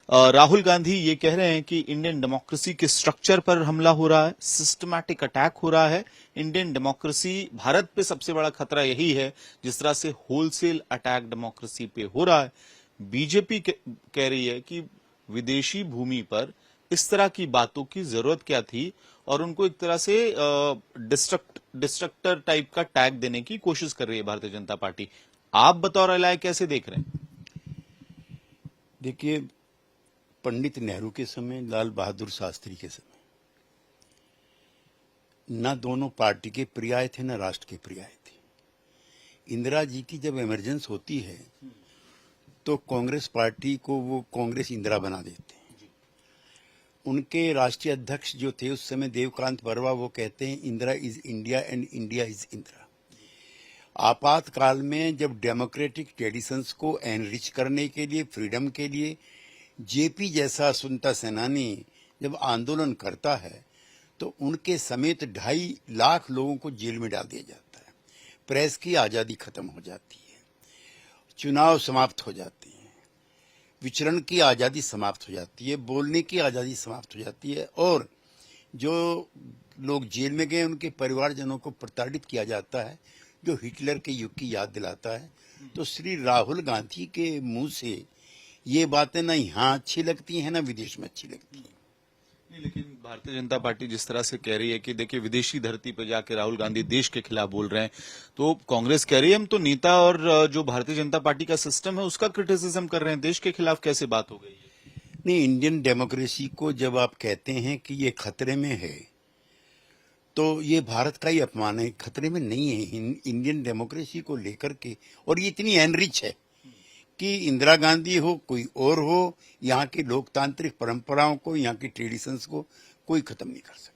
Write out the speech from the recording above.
राहुल गांधी ये कह रहे हैं कि इंडियन डेमोक्रेसी के स्ट्रक्चर पर हमला हो रहा है, सिस्टमैटिक अटैक हो रहा है। इंडियन डेमोक्रेसी, भारत पे सबसे बड़ा खतरा यही है जिस तरह से होलसेल अटैक डेमोक्रेसी पे हो रहा है। बीजेपी कह रही है कि विदेशी भूमि पर इस तरह की बातों की जरूरत क्या थी, और उनको एक तरह से डिस्ट्रक्टर टाइप का टैग देने की कोशिश कर रही है भारतीय जनता पार्टी। आप बतौर एलआई कैसे देख रहे हैं? देखिए, पंडित नेहरू के समय, लाल बहादुर शास्त्री के समय न दोनों पार्टी के पर्याय थे, न राष्ट्र के पर्याय थे। इंदिरा जी की जब इमरजेंस होती है तो कांग्रेस पार्टी को वो कांग्रेस इंदिरा बना देते हैं। उनके राष्ट्रीय अध्यक्ष जो थे उस समय, देवकांत बरवा, वो कहते हैं Indira is India and India is Indira. आपातकाल में जब डेमोक्रेटिक ट्रेडिशंस को एनरिच करने के लिए, फ्रीडम के लिए जेपी जैसा स्वतंत्रता सेनानी जब आंदोलन करता है तो उनके समेत 2.5 लाख लोगों को जेल में डाल दिया जाता है। प्रेस की आज़ादी खत्म हो जाती है, चुनाव समाप्त हो जाते हैं, विचरण की आज़ादी समाप्त हो जाती है, बोलने की आज़ादी समाप्त हो जाती है, और जो लोग जेल में गए उनके परिवारजनों को प्रताड़ित किया जाता है, जो हिटलर के युग की याद दिलाता है। तो श्री राहुल गांधी के मुंह से ये बातें ना यहाँ अच्छी लगती हैं, ना विदेश में अच्छी लगती हैं। नहीं, लेकिन भारतीय जनता पार्टी जिस तरह से कह रही है कि देखिए विदेशी धरती पर जाके राहुल गांधी देश के खिलाफ बोल रहे हैं, तो कांग्रेस कह रही है हम तो नेता और जो भारतीय जनता पार्टी का सिस्टम है उसका क्रिटिसिज्म कर रहे हैं, देश के खिलाफ कैसे बात हो गई है? नहीं, इंडियन डेमोक्रेसी को जब आप कहते हैं कि ये खतरे में है तो ये भारत का ही अपमान है। खतरे में नहीं है इंडियन डेमोक्रेसी को लेकर के, और ये इतनी एनरिच है कि इंदिरा गांधी हो, कोई और हो, यहाँ की लोकतांत्रिक परंपराओं को, यहाँ की ट्रेडिशंस को कोई खत्म नहीं कर सकता।